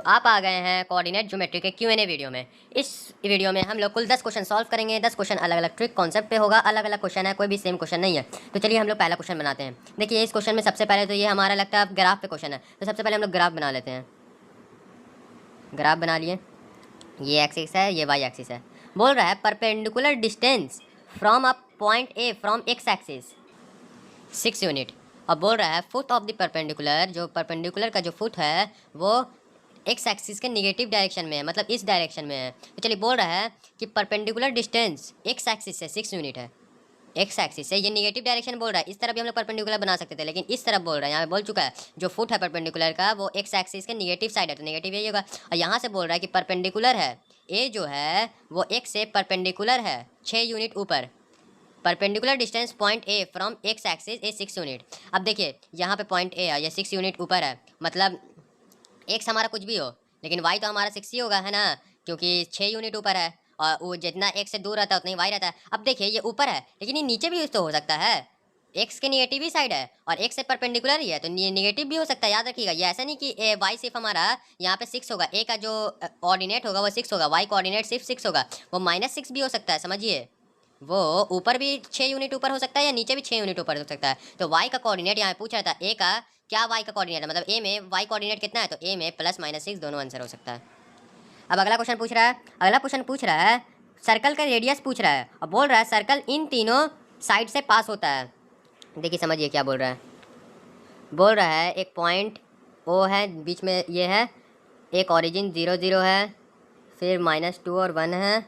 आप आ गए हैं कोऑर्डिनेट ज्योमेट्री के Q&A वीडियो में। इस वीडियो में हम लोग कुल 10 क्वेश्चन सॉल्व करेंगे। 10 क्वेश्चन अलग अलग ट्रिक कॉन्सेप्ट पे होगा, अलग अलग क्वेश्चन है, कोई भी सेम क्वेश्चन नहीं है। तो चलिए हम लोग पहला क्वेश्चन बनाते हैं। देखिए इस क्वेश्चन में सबसे पहले तो ये हमारा लगता है ग्राफ पे क्वेश्चन है, तो सबसे पहले हम लोग ग्राफ बना लेते हैं। ग्राफ बना लिए, ये एक्सिस है, ये वाई एक्सिस है। बोल रहा है perpendicular distance from a point A from x axis 6 unit. और बोल रहा है फुट ऑफ द परपेंडिकुलर, जो परपेंडिकुलर का जो फुट है वो एक्स एक्सिस के निगेटिव डायरेक्शन में है, मतलब इस डायरेक्शन में है। तो चलिए बोल रहा है कि परपेंडिकुलर डिस्टेंस एक्स एक्सिस से 6 यूनिट है। एक्स एक्सिस से ये निगेटिव डायरेक्शन बोल रहा है, इस तरफ भी हम लोग परपेंडिकुलर बना सकते थे, लेकिन इस तरफ बोल रहा है, यहाँ पे बोल चुका है जो फुट है परपेंडिकुलर का वो एक्स एक्सिस के निगेटिव साइड है, तो निगेटिव यही होगा। और यहाँ से बोल रहा है कि परपेंडिकुलर है, ए जो है वो एक्स से परपेंडिकुलर है 6 यूनिट ऊपर। Perpendicular distance point A from x axis A 6 unit. अब देखिए यहाँ पे पॉइंट ए है, ये 6 यूनिट ऊपर है, मतलब एक्स हमारा कुछ भी हो लेकिन वाई तो हमारा 6 ही होगा, है ना, क्योंकि 6 यूनिट ऊपर है और वो जितना एक्स से दूर रहता है उतना ही वाई रहता है। अब देखिए ये ऊपर है लेकिन ये नीचे भी तो हो सकता है, एक्स के निगेटिव ही साइड है और एक्स से परपेंडिकुलर ही है, तो निगेटिव भी हो सकता है। याद रखिएगा, ये ऐसा नहीं कि वाई सिर्फ हमारा यहाँ पे 6 होगा, ए का जो कोऑर्डिनेट होगा वो 6 होगा, वाई कोऑर्डिनेट सिर्फ 6 होगा, वो -6 भी हो सकता है। समझिए, वो ऊपर भी 6 यूनिट ऊपर हो सकता है या नीचे भी 6 यूनिट ऊपर हो सकता है। तो y का कोऑर्डिनेट यहाँ पूछ रहा था, ए का क्या y का कोऑर्डिनेट है, मतलब a में y कोऑर्डिनेट कितना है, तो a में +-6 दोनों आंसर हो सकता है। अब अगला क्वेश्चन पूछ रहा है, अगला क्वेश्चन पूछ रहा है सर्कल का रेडियस पूछ रहा है और बोल रहा है सर्कल इन तीनों साइड से पास होता है। देखिए समझिए क्या बोल रहा है। बोल रहा है एक पॉइंट ओ है, बीच में ये है, एक ऑरिजिन 0 0 है, फिर -2 और 1 है,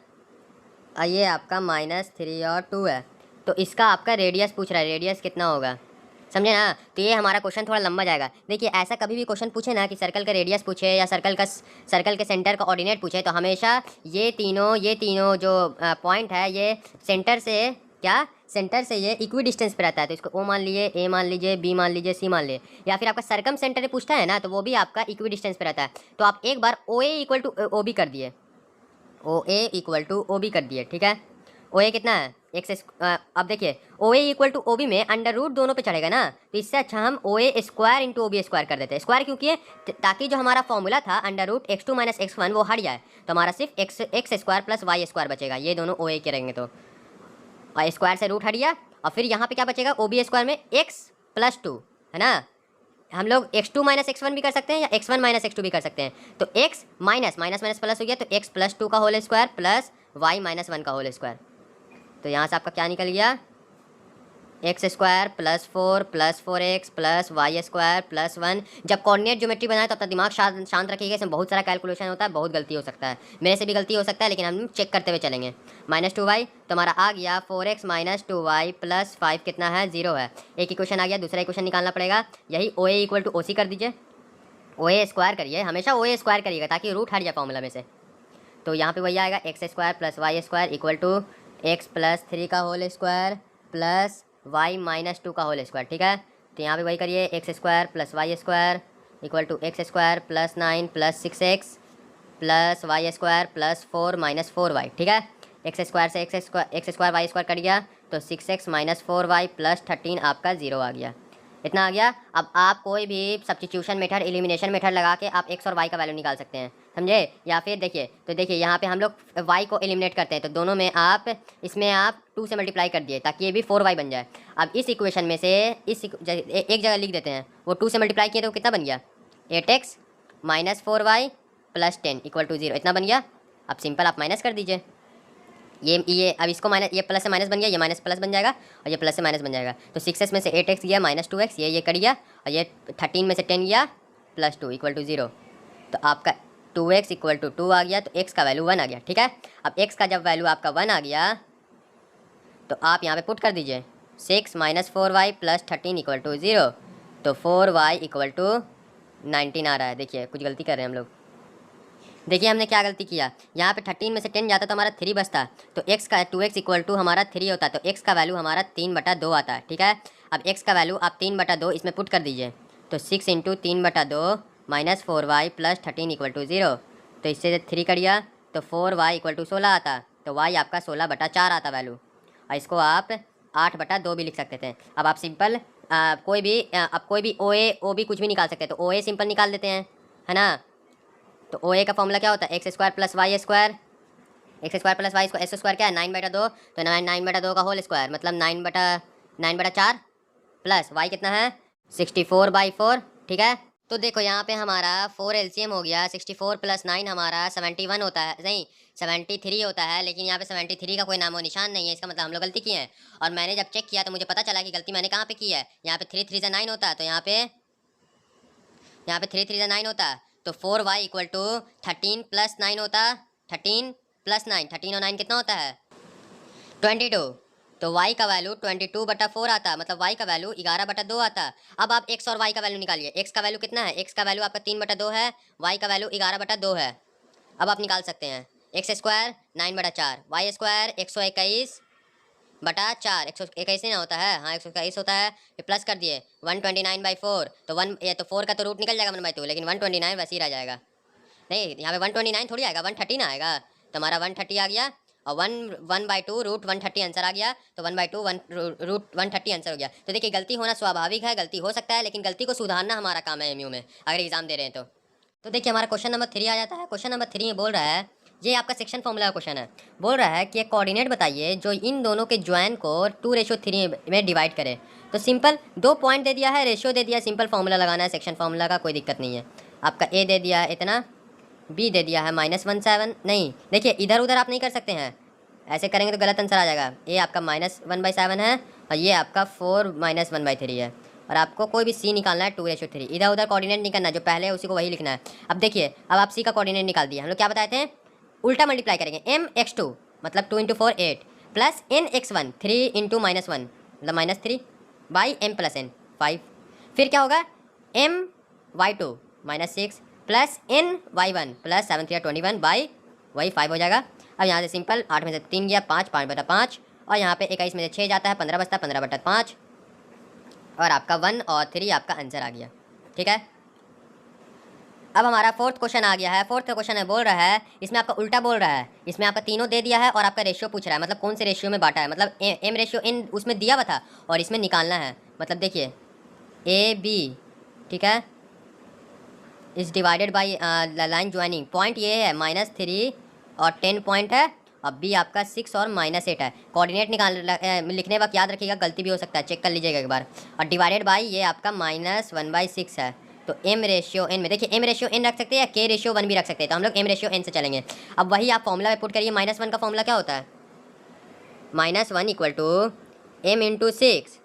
और ये आपका -3 और 2 है। तो इसका आपका रेडियस पूछ रहा है, रेडियस कितना होगा, समझे ना। तो ये हमारा क्वेश्चन थोड़ा लंबा जाएगा। देखिए ऐसा कभी भी क्वेश्चन पूछे ना कि सर्कल का रेडियस पूछे या सर्कल के सेंटर का ऑर्डिनेट पूछे, तो हमेशा ये तीनों जो पॉइंट है ये सेंटर से ये इक्वी डिस्टेंस पे रहता है। तो इसको ओ मान लीजिए, ए मान लीजिए, बी मान लीजिए, सी मान लीजिए, या फिर आपका सर्कम सेंटर पूछता है ना तो वो भी आपका इक्वी डिस्टेंस पे रहता है। तो आप एक बार ओ A equal to O B कर दिए, ओ A equal to O B कर दिए, ठीक है। ओ ए कितना है एक्स, अब देखिए O A equal to O B में अंडर रूट दोनों पे चढ़ेगा ना, तो इससे अच्छा हम O A square into O B square कर देते हैं। स्क्वायर क्यों किए, ताकि जो हमारा फॉर्मूला था √x2 - x1 वो हट जाए, तो हमारा सिर्फ x square plus y square बचेगा। ये दोनों ओ ए के रहेंगे, तो और स्क्वायर से रूट हट गया, और फिर यहाँ पे क्या बचेगा, ओ बी स्क्वायर में x+2, है ना। हम लोग x2 - x1 भी कर सकते हैं या x1 - x2 भी कर सकते हैं। तो x minus minus minus plus हो गया, तो x+2 का होल स्क्वायर प्लस y -1 का होल स्क्वायर। तो यहाँ से आपका क्या निकल गया, x² +4 + 4x + y² + 1। जब कोऑर्डिनेट ज्योमेट्री बनाए तो अपना दिमाग शांत रखिएगा, इसमें बहुत सारा कैलकुलेशन होता है, बहुत गलती हो सकता है, मेरे से भी गलती हो सकता है, लेकिन हम चेक करते हुए चलेंगे। -2y तो हमारा आ गया 4x - 2y + 5 कितना है, 0 है। एक इक्वेशन आ गया, दूसरा इक्वेशन निकालना पड़ेगा। यही ओ ए इक्वल टू ओ सी कर दीजिए, ओ ए स्क्वायर करिए, हमेशा ओ ए स्क्वायर करिएगा ताकि रूट हट जाए फॉर्मूला में से। तो यहाँ पे वही आएगा x² + y² equal to x +3 का होल स्क्वायर प्लस y -2 का होल स्क्वायर, ठीक है। तो यहाँ पे वही करिए, x² + y² equal to x² + 9 + 6x plus y² + 4 - 4y, ठीक है। x² से x² y² कट गया, तो 6x - 4y + 13 आपका 0 आ गया, इतना आ गया। अब आप कोई भी सब्स्टिट्यूशन मेथड, एलिमिनेशन मेथड लगा के आप x और y का वैल्यू निकाल सकते हैं, समझे। या फिर देखिए, तो देखिए यहाँ पे हम लोग y को एलिमिनेट करते हैं, तो दोनों में आप इसमें आप 2 से मल्टीप्लाई कर दिए ताकि ये भी 4y बन जाए। अब इस इक्वेशन में से एक जगह लिख देते हैं, वो 2 से मल्टीप्लाई किए तो कितना बन गया, 8x - 4y + 10 इक्वल टू 0, इतना बन गया। अब सिंपल आप माइनस कर दीजिए, ये अब इसको माइनस, ये प्लस से माइनस बन गया, ये माइनस प्लस बन जाएगा और ये प्लस से माइनस बन जाएगा। तो 6x में से 8x गया -2x, ये कट गया, और ये 13 में से 10 गया +2 इक्वल टू 0। तो आपका 2x इक्वल टू 2 आ गया, तो x का वैल्यू 1 आ गया, ठीक है। अब x का जब वैल्यू आपका 1 आ गया तो आप यहाँ पे पुट कर दीजिए, 6 - 4y + 13 इक्वल टू 0, तो 4y इक्वल टू 19 आ रहा है। देखिए कुछ गलती कर रहे हैं हम लोग, देखिए हमने क्या गलती किया, यहाँ पे 13 में से 10 जाता तो हमारा 3 बचता, तो x का 2x इक्वल टू हमारा 3 होता, तो x का वैल्यू हमारा 3/2 आता है, ठीक है। अब x का वैल्यू आप 3/2 इसमें पुट कर दीजिए, तो 6 × 3/2 - 4y + 13 इक्वल टू 0, तो इससे 3 कट गया, तो 4y इक्वल टू 16 आता, तो y आपका 16/4 आता वैल्यू, और इसको आप 8/2 भी लिख सकते थे। अब आप सिंपल कोई भी ओ ए ओ बी कुछ भी निकाल सकते हैं, तो ओ ए सिंपल निकाल देते हैं, है ना। तो ओ ए का फॉर्मूला क्या होता है, x square plus y square, x square plus y square, S square क्या है 9/2, तो 9/2 का होल स्क्वायर मतलब 9/4 प्लस वाई कितना है 64/4, ठीक है। तो देखो यहाँ पे हमारा 4 एलसीएम हो गया, 64 प्लस 9 हमारा 71 होता है, नहीं 73 होता है, लेकिन यहाँ पे 73 का कोई नामो निशान नहीं है, इसका मतलब हम लोग गलती किए हैं। और मैंने जब चेक किया तो मुझे पता चला कि गलती मैंने कहाँ पे की है, यहाँ पे 3 3 से 9 होता है, तो यहाँ पे 3 3 से 9 होता, तो 4y इक्वल टू 13 प्लस 9 होता, 13 प्लस 9, 13 और 9 कितना होता है 22, तो y का वैल्यू 22/4 आता, मतलब y का वैल्यू 11/2 आता। अब आप x और y का वैल्यू निकालिए, x का वैल्यू कितना है, x का वैल्यू आपका 3/2 है, y का वैल्यू 11/2 है। अब आप निकाल सकते हैं एक्स स्क्वायर 9/4, वाई स्क्वायर 121/4, 121 नहीं ना होता है, हाँ 121 होता है, फिर प्लस कर दिए 129/4, तो 1 ये तो 4 का तो रूट निकल जाएगा 1/2, लेकिन 129 वैसे ही रह जाएगा, नहीं यहाँ पे 129 थोड़ी आएगा, 130 ना आएगा, तो हमारा 130 आ गया, और 1/2 रूट 130 आंसर आ गया, तो 1/2 रूट 130 आंसर हो गया। तो देखिए गलती होना स्वाभाविक है, गलती हो सकता है, लेकिन गलती को सुधारना हमारा काम है एमयू में, अगर एग्जाम दे रहे हैं तो देखिए हमारा क्वेश्चन नंबर 3 आ जाता है। क्वेश्चन नंबर 3 में बोल रहा है, ये आपका सेक्शन फॉर्मूला का क्वेश्चन है, बोल रहा है कि एक कोऑर्डिनेट बताइए जो इन दोनों के ज्वाइन को 2:3 में डिवाइड करे। तो सिंपल 2 पॉइंट दे दिया है, रेशियो दे दिया, सिंपल फॉर्मूला लगाना है सेक्शन फॉर्मूला का, कोई दिक्कत नहीं है। आपका ए दे दिया है इतना, बी दे दिया है -1/7, नहीं देखिए इधर उधर आप नहीं कर सकते हैं, ऐसे करेंगे तो गलत आंसर आ जाएगा। ए आपका -1/7 है और ये आपका 4 -1/3 है, और आपको कोई भी सी निकालना है 2:3, इधर उधर कोऑर्डिनेट नहीं करना, जो पहले है उसी को वही लिखना है। अब देखिए अब आप सी का कोऑर्डिनेट निकाल दिए, हम लोग क्या बताए थे, उल्टा मल्टीप्लाई करेंगे, m(x2) मतलब 2 × 4 8 प्लस n(x1) 3 × -1 मतलब -3 बाई m+n 5, फिर क्या होगा m(y2) -6 plus n(y1) plus 7 3 21 by वही 5 हो जाएगा। अब यहाँ से सिंपल 8 में से 3 गया 5, 5/5, और यहाँ पे 21 में से 6 जाता है 15 बचता, 15/5, और आपका 1 और 3 आपका आंसर आ गया, ठीक है। अब हमारा फोर्थ क्वेश्चन आ गया है। फोर्थ क्वेश्चन है बोल रहा है, इसमें आपका उल्टा बोल रहा है, इसमें आपका तीनों दे दिया है और आपका रेशियो पूछ रहा है, मतलब कौन से रेशियो में बांटा है, मतलब m रेशियो n उसमें दिया हुआ था और इसमें निकालना है। मतलब देखिए AB, ठीक है, is divided by line joining, point ये है -3 और 10 पॉइंट है, और बी आपका 6 और -8 है। कोऑर्डिनेट लिखने वक्त याद रखिएगा, गलती भी हो सकता है, चेक कर लीजिएगा एक बार। और डिवाइडेड बाई ये आपका -1/6 है। तो m रेशियो n में देखिए m रेशियो n रख सकते हैं या k रेशियो 1 भी रख सकते हैं, तो हम लोग m रेशियो n से चलेंगे। अब वही आप फॉर्मूला में पुट करिए, -1 का फॉर्मूला क्या होता है, -1 equal to m(6)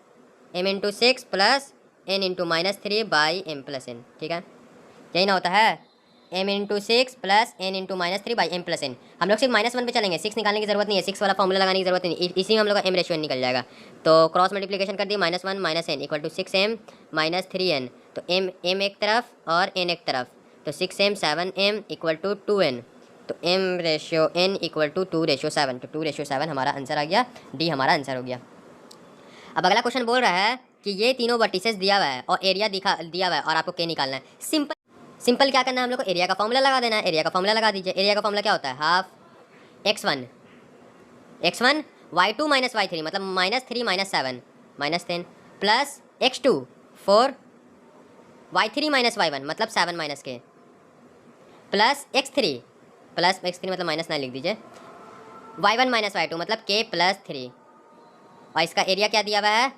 plus n × -3/m+n, ठीक है, यही ना होता है, m(6) प्लस n × -3/m+n। हम लोग सिर्फ -1 पे चलेंगे, 6 निकालने की जरूरत नहीं है, 6 वाला फॉर्मूला लगाने की जरूरत नहीं, इसी में हम लोग का m रेशियो निकल जाएगा। तो क्रॉस मल्टीप्लिकेशन कर दिए, -1 - n equal to 6m - 3n, तो m एक तरफ और n एक तरफ, तो 6m 7m equal to 2n, तो m ratio n equal to 2:7, तो 2:7 हमारा आंसर आ गया, डी हमारा आंसर हो गया। अब अगला क्वेश्चन बोल रहा है कि ये तीनों वर्टिसेस दिया हुआ है और एरिया दिया हुआ है और आपको k निकालना है। सिंपल क्या करना है हम लोग को, एरिया का फॉर्मूला लगा देना है, एरिया का फॉर्मूला लगा दीजिए। एरिया का फॉर्मूला क्या होता है, हाफ x1 y2 - y3 मतलब -3 - 7 -10 प्लस x2 4 y3 - y1 मतलब 7 - k प्लस x3 मतलब -9 लिख दीजिए, y1 - y2 मतलब k + 3, और इसका एरिया क्या दिया हुआ है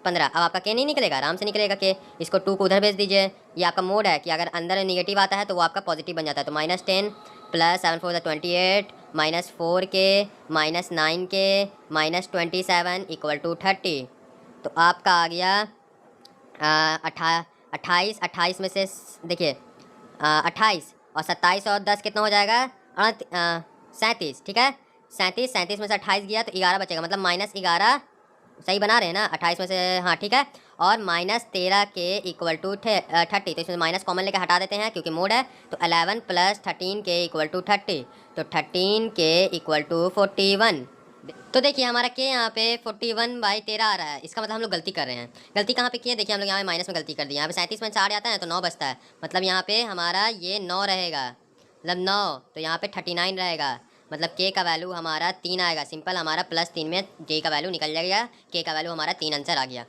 15। अब आपका के नहीं निकलेगा, आराम से निकलेगा के, इसको 2 को उधर भेज दीजिए। ये आपका मोड है कि अगर अंदर नेगेटिव आता है तो वो आपका पॉजिटिव बन जाता है, तो -10 plus 7 4 28 -4k -9k -27 equal to 30, तो आपका आ गया 28 में से देखिए 28 और 27 और 10 कितना हो जाएगा 37, ठीक है, 37 में से 28 गया तो 11 बचेगा, मतलब -11, सही बना रहे हैं ना, 28 में से, हाँ ठीक है, और -13 के इक्वल टू 30, तो इसमें माइनस कॉमन लेकर हटा देते हैं क्योंकि मोड है, तो 11 प्लस 13 के इक्वल टू 30, तो 13 के इक्वल टू 41। तो देखिए हमारा के यहाँ पे 41/13 आ रहा है, इसका मतलब हम लोग गलती कर रहे हैं। गलती कहाँ पे की है, देखिए हम लोग यहाँ पे माइनस में गलती कर दी, यहाँ पे 37 में 4 आता है तो 9 बचता है, मतलब यहाँ पे हमारा ये 9 रहेगा, मतलब 9, तो यहाँ पे 39 रहेगा, मतलब के का वैल्यू हमारा 3 आएगा। सिंपल हमारा +3 में के का वैल्यू निकल जाएगा, के का वैल्यू हमारा 3 आंसर आ गया।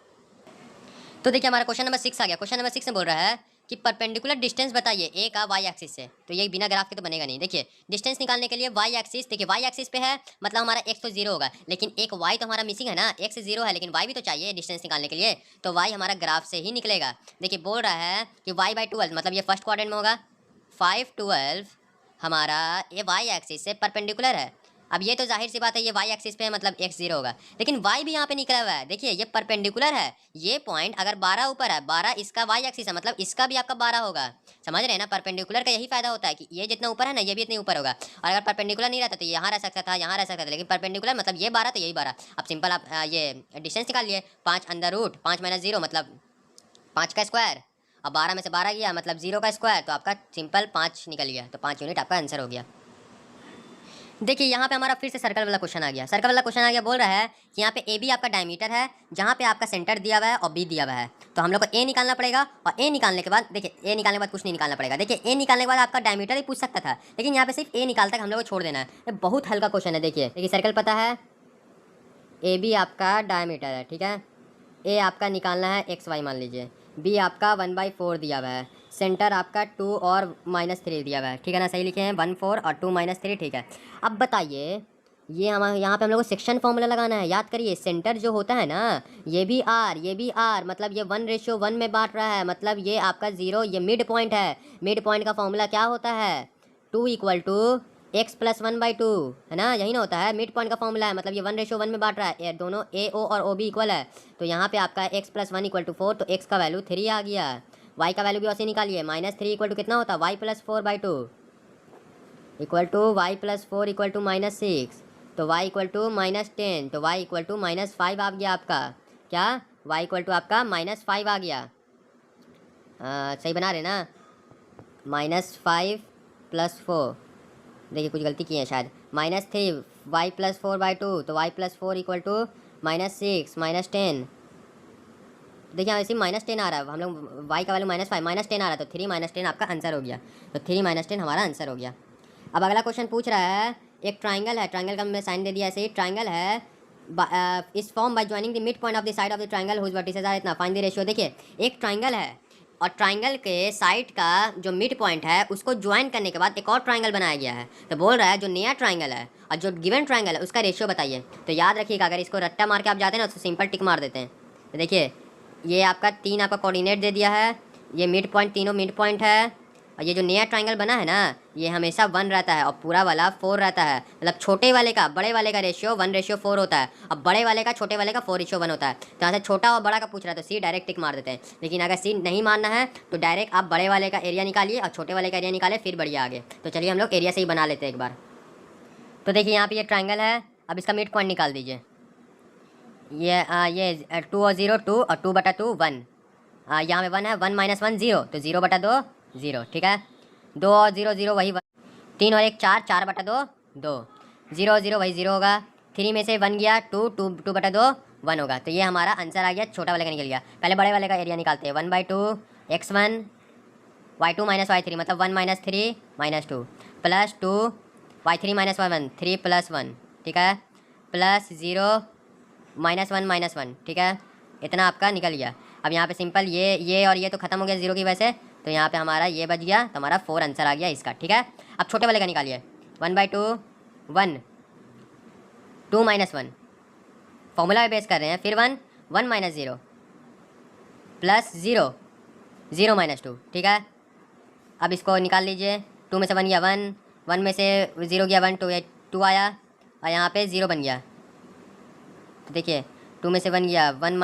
तो देखिए हमारा क्वेश्चन नंबर 6 आ गया। क्वेश्चन नंबर 6 में बोल रहा है कि परपेंडिकुलर डिस्टेंस बताइए ए का वाई एक्सिस से, तो ये बिना ग्राफ के तो बनेगा नहीं। देखिए डिस्टेंस निकालने के लिए वाई एक्सिस, देखिए वाई एक्सिस पे है मतलब हमारा एक्स तो जीरो होगा, लेकिन एक वाई तो हमारा मिसिंग है ना, एक्स जीरो है लेकिन वाई भी तो चाहिए डिस्टेंस निकालने के लिए, तो वाई हमारा ग्राफ से ही निकलेगा। देखिए बोल रहा है कि वाई बाई 12 मतलब ये फर्स्ट क्वाड्रेंट में होगा, 5 12 हमारा ये वाई एक्सिस से परपेंडिकुलर है। अब ये तो जाहिर सी बात है ये वाई एक्सिस पे है मतलब एक्स जीरो होगा, लेकिन वाई भी यहाँ पे निकला हुआ है। देखिए ये परपेंडिकुलर है, ये पॉइंट अगर 12 ऊपर है, 12 इसका वाई एक्सिस है मतलब इसका भी आपका 12 होगा। समझ रहे हैं ना, परपेंडिकुलर का यही फायदा होता है कि ये जितना ऊपर है ना ये भी इतने ऊपर होगा, और अगर परपेंडिकुलर नहीं रहता तो यहाँ रह सकता था, यहाँ रह सकता था, लेकिन परपेंडिकुलर मतलब ये 12 तो यही 12। अब सिंपल आप ये डिस्टेंस निकाल लिए, 5 अंडर रूट 5 माइनस 0 मतलब 5 का स्क्वायर, अब 12 में से 12 गया मतलब 0 का स्क्वायर, तो आपका सिंपल 5 निकल गया, तो 5 यूनिट आपका आंसर हो गया। देखिए यहाँ पे हमारा फिर से सर्कल वाला क्वेश्चन आ गया, सर्कल वाला क्वेश्चन आ गया, बोल रहा है कि यहाँ पे ए बी आपका डायमीटर है, जहाँ पे आपका सेंटर दिया हुआ है और बी दिया हुआ है, तो हम लोग को ए निकालना पड़ेगा, और ए निकालने के बाद देखिए ए निकालने के बाद कुछ नहीं निकालना पड़ेगा। देखिए ए निकालने के बाद आपका डायमीटर ही पूछ सकता था, लेकिन यहाँ पे सिर्फ ए निकालता है, हम लोग को छोड़ देना है। ये बहुत हल्का क्वेश्चन है। देखिए सर्कल पता है, ए बी आपका डायमीटर है, ठीक है, ए आपका निकालना है एक्स वाई मान लीजिए, बी आपका 1/4 दिया हुआ है, सेंटर आपका 2 और -3 दिया हुआ है, ठीक है ना, सही लिखे हैं 1 4 और 2 -3, ठीक है। अब बताइए ये हम यहाँ पे हम लोग को सेक्शन फॉर्मूला लगाना है, याद करिए सेंटर जो होता है ना ये भी आर ये भी आर, मतलब ये 1:1 में बांट रहा है, मतलब ये आपका 0 ये मिड पॉइंट है। मिड पॉइंट का फॉर्मूला क्या होता है, 2 = x + 1/2 है ना, यही ना होता है, मिड पॉइंट का फॉर्मूला है, मतलब ये 1:1 में बांट रहा है, दोनों ए ओ और ओ बी इक्वल है, तो यहाँ पे आपका x + 1 = 4, तो x का वैल्यू 3 आ गया। y का वैल्यू भी वैसे निकालिए, -3 = कितना होता है, y + 4/2 = y + 4 = -6, तो y = -10, तो y = -5 आ गया आपका, क्या y = आपका -5 आ गया। सही बना रहे ना, -5 + 4, देखिए कुछ गलती की है शायद, -3 y + 4/2, तो y + 4 = -6 -10, देखिए यहाँ ऐसे -10 आ रहा है, हम लोग y का वैल्यू -5 -10 आ रहा है, तो 3 -10 आपका आंसर हो गया, तो 3 -10 हमारा आंसर हो गया। अब अगला क्वेश्चन पूछ रहा है, एक ट्राइंगल है, ट्राइंगल का मैं साइन दे दिया ऐसे ही, ट्राइंगल है इस form by joining the mid point of the side of the triangle whose vertices are इतना, फाइंड द रेशियो। देखिए एक ट्राइंगल है और ट्राइंगल के साइड का जो मिड पॉइंट है उसको ज्वाइन करने के बाद एक और ट्राइंगल बनाया गया है, तो बोल रहा है जो नया ट्राइंगल है और जो गिवन ट्राइंगल है उसका रेशियो बताइए। तो याद रखिएगा अगर इसको रट्टा मार के आप जाते हैं ना तो सिंपल टिक मार देते हैं। तो देखिए ये आपका 3 आपका कोऑर्डिनेट दे दिया है, ये मिड पॉइंट तीनों मिड पॉइंट है, और ये जो नया ट्राइंगल बना है ना ये हमेशा 1 रहता है और पूरा वाला 4 रहता है, मतलब छोटे वाले का बड़े वाले का रेशियो 1:4 होता है और बड़े वाले का छोटे वाले का 4:1 होता है। तो यहाँ से छोटा और बड़ा का पूछ रहा है तो सी डायरेक्ट टिक मार देते हैं, लेकिन अगर सी नहीं मानना है तो डायरेक्ट आप बड़े वाले का एरिया निकालिए और छोटे वाले का एरिया निकालिए, फिर बढ़िया आगे। तो चलिए हम लोग एरिया से ही बना लेते हैं एक बार। तो देखिए यहाँ पर ये ट्राइंगल है, अब इसका मिड पॉइंट निकाल दीजिए, ये 2 और 0 2 और 2/2 1, यहाँ में 1 है, 1 - 1 0, तो 0/2 0, ठीक है, 2 और 0 0 वही 1, 3 और 1 4, 4/2 2, 0 और 0 वही 0 होगा, 3 में से 1 गया 2 2/2 1 होगा, तो ये हमारा आंसर आ गया, छोटा वाले का निकल गया। पहले बड़े वाले का एरिया निकालते हैं, 1/2 x1 y2 - y3 मतलब 1 - 3 - 2 प्लस 2 y3 - y1 3 + 1, ठीक है, प्लस 0 -1 -1, ठीक है, इतना आपका निकल गया। अब यहाँ पे सिंपल ये और ये तो खत्म हो गया 0 की वजह से, तो यहाँ पे हमारा ये बच गया, तो हमारा 4 आंसर आ गया इसका, ठीक है। अब छोटे वाले का निकालिए, 1/2 1 2 - 1 फॉर्मूला में बेस कर रहे हैं, फिर 1 1 - 0 प्लस 0 0 - 2, ठीक है। अब इसको निकाल लीजिए, 2 में से 1 गया 1, 1 में से 0 गया 1, 2 आया और यहाँ पे 0 बन गया। तो देखिए 2 में से 1 गया 1 -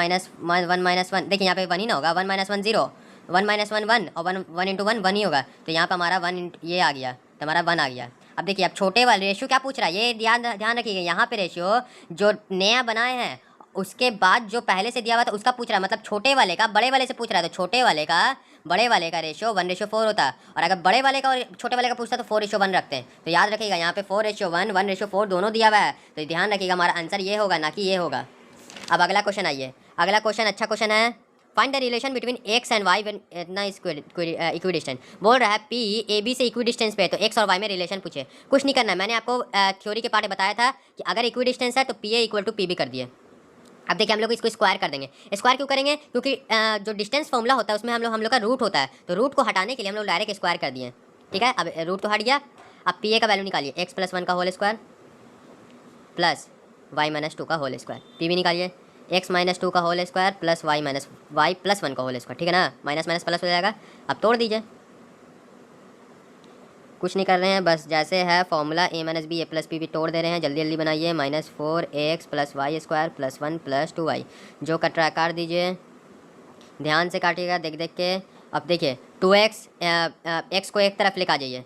1, देखिए यहाँ पे 1 ही ना होगा, 1 - 1 0, 1 - 1 1 और 1 × 1 1 ही होगा, तो यहाँ पे हमारा 1 ये आ गया, तो हमारा 1 आ गया। अब देखिए अब छोटे वाले रेशियो क्या पूछ रहा है, ये ध्यान रखिएगा, यहाँ पे रेशियो जो नया बनाए हैं उसके बाद जो पहले से दिया हुआ था उसका पूछ रहा है, मतलब छोटे वाले का बड़े वाले से पूछ रहा है, तो छोटे वाले का बड़े वाले का रेशियो 1:4 होता है, और अगर बड़े वाले का और छोटे वाले का पूछता है तो 4:1 रखते हैं। तो याद रखिएगा यहाँ पे 4:1 1:4 दोनों दिया हुआ है, तो ध्यान रखिएगा हमारा आंसर ये होगा ना कि ये होगा। अब अगला क्वेश्चन आइए, अगला क्वेश्चन अच्छा क्वेश्चन है, find the relation between x and y when इतना इक्विडिस्टेंट। बोल रहा है पी ए बी से इक्विडिस्टेंस पे, तो एक्स और वाई में रिलेशन पूछे, कुछ नहीं करना है, मैंने आपको थ्योरी के पार्ट में बताया था कि अगर इक्विडिस्टेंस है तो पी ए = पी बी कर दिए, अब देखिए हम लोग इसको स्क्वायर कर देंगे। स्क्वायर क्यों करेंगे? क्योंकि जो डिस्टेंस फॉर्मूला होता है उसमें हम लोग का रूट होता है, तो रूट को हटाने के लिए हम लोग डायरेक्ट स्क्वायर कर दिए। ठीक है, अब रूट तो हट गया। अब पी ए का वैल्यू निकालिए, एक्स प्लस 1 का whole square plus y minus 2 का होल स्क्वायर। पी भी निकालिए, एक्स माइनस 2 का whole square plus y plus 1 का होल स्क्वायर। ठीक है ना, माइनस माइनस प्लस हो जाएगा। अब तोड़ दीजिए, कुछ नहीं कर रहे हैं, बस जैसे है formula A minus B A plus P भी तोड़ दे रहे हैं। जल्दी जल्दी बनाइए, -4ax plus y square plus 1 plus 2y। जो कट रहा है काट दीजिए, ध्यान से काटिएगा देख देख के। अब देखिए 2x, एक्स को एक तरफ लेकर आ जाइए,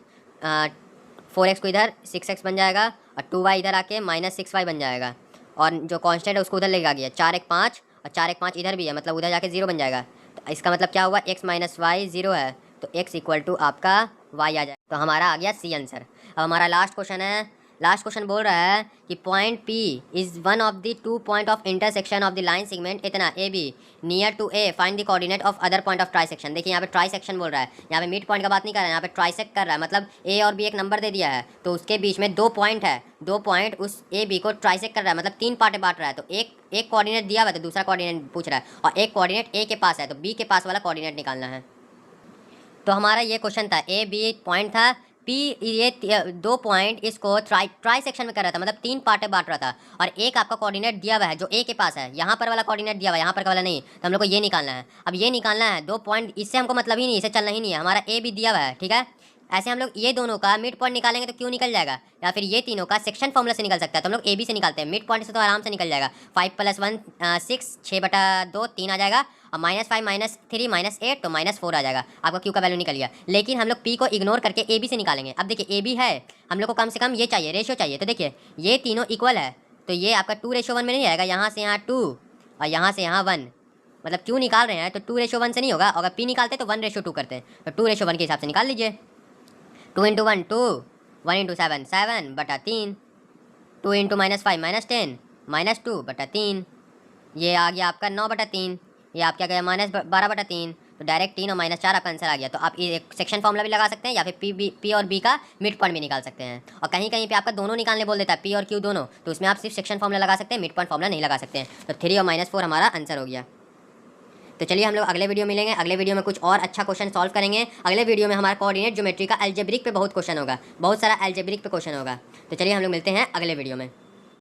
4x को इधर 6x बन जाएगा और 2y इधर आके -6y बन जाएगा। और जो कांस्टेंट है उसको उधर लेके आ गया, 4 1 5 और 4 1 5 इधर भी है, मतलब उधर जाके 0 बन जाएगा। तो इसका मतलब क्या हुआ, x माइनस वाई 0 है, तो x इक्वल टू आपका y आ जाए। तो हमारा आ गया सी आंसर। अब हमारा लास्ट क्वेश्चन है। लास्ट क्वेश्चन बोल रहा है कि point P is one of the 2 point of intersection of the line segment इतना A B near to A, find the coordinate of other point of trisection. देखिए यहाँ पे ट्राइसेक्शन बोल रहा है, यहाँ पे मिड पॉइंट का बात नहीं कर रहा है, यहाँ पे ट्राइसेक्ट कर रहा है, मतलब ए और बी एक नंबर दे दिया है, तो उसके बीच में 2 पॉइंट है, 2 पॉइंट उस ए बी को ट्राइसेक्ट कर रहा है, मतलब 3 पार्ट में बांट रहा है। तो एक कोऑर्डिनेट दिया हुआ है तो दूसरा कोऑर्डिनेट पूछ रहा है, और एक कोऑर्डिनेट ए के पास है तो बी के पास वाला कोऑर्डिनेट निकालना है। तो हमारा ये क्वेश्चन था, ए बी पॉइंट था, पी ये 2 पॉइंट इसको ट्राई सेक्शन में कर रहा था, मतलब 3 पार्ट में बांट रहा था, और एक आपका कोऑर्डिनेट दिया हुआ है जो ए के पास है, यहाँ पर वाला कोऑर्डिनेट दिया हुआ है, यहाँ पर का वाला नहीं। तो हम लोग को ये निकालना है। अब ये निकालना है 2 पॉइंट, इससे हमको मतलब ही नहीं, इससे चलना ही नहीं है, हमारा ए भी दिया हुआ है। ठीक है, ऐसे हम लोग ये दोनों का मिड पॉइंट निकालेंगे तो क्यों निकल जाएगा, या फिर ये तीनों का सेक्शन फॉर्मूला से निकल सकता है, तो हम लोग ए बी से निकालते हैं। मिड पॉइंट से तो आराम से निकल जाएगा, 5 + 1 6, 6/2 3 आ जाएगा, और -5 - 3 -8 तो -4 आ जाएगा। आपका क्यू का वैल्यू निकल गया। लेकिन हम लोग पी को इग्नोर करके ए बी से निकालेंगे। अब देखिए ए बी है, हम लोग को कम से कम ये चाहिए, रेशियो चाहिए। तो देखिए ये तीनों इक्वल है, तो ये आपका 2:1 में नहीं आएगा, यहाँ से यहाँ 2 और यहाँ से यहाँ 1, मतलब क्यू निकाल रहे हैं तो 2:1 से नहीं होगा। अगर पी निकालते तो 1:2 करते हैं, तो 2:1 के हिसाब से निकाल लीजिए। 2 × 1 2, 1 × 7 7/3, 2 × -5 -10 -2/3, ये आ गया आपका 9/3, ये आप क्या गया -12/3, तो डायरेक्ट 3 और -4 आपका आंसर आ गया। तो आप एक सेक्शन फॉर्मूला भी लगा सकते हैं, या फिर पी और बी का मिड पॉइंट भी निकाल सकते हैं। और कहीं कहीं पे आपका दोनों निकालने बोल देता है, पी और क्यू दोनों, तो उसमें आप सिर्फ सेक्शन फॉर्मूला लगा सकते हैं, मिड पॉइंट फॉर्मूला नहीं लगा सकते हैं। तो 3 और -4 हमारा आंसर हो गया। तो चलिए हम लोग अगले वीडियो मिलेंगे, अगले वीडियो में कुछ और अच्छा क्वेश्चन सॉल्व करेंगे। अगले वीडियो में हमारा कोऑर्डिनेट ज्योमेट्री का अलजेब्रिक पे बहुत क्वेश्चन होगा, बहुत सारा अलजेब्रिक पे क्वेश्चन होगा। तो चलिए हम लोग मिलते हैं अगले वीडियो में।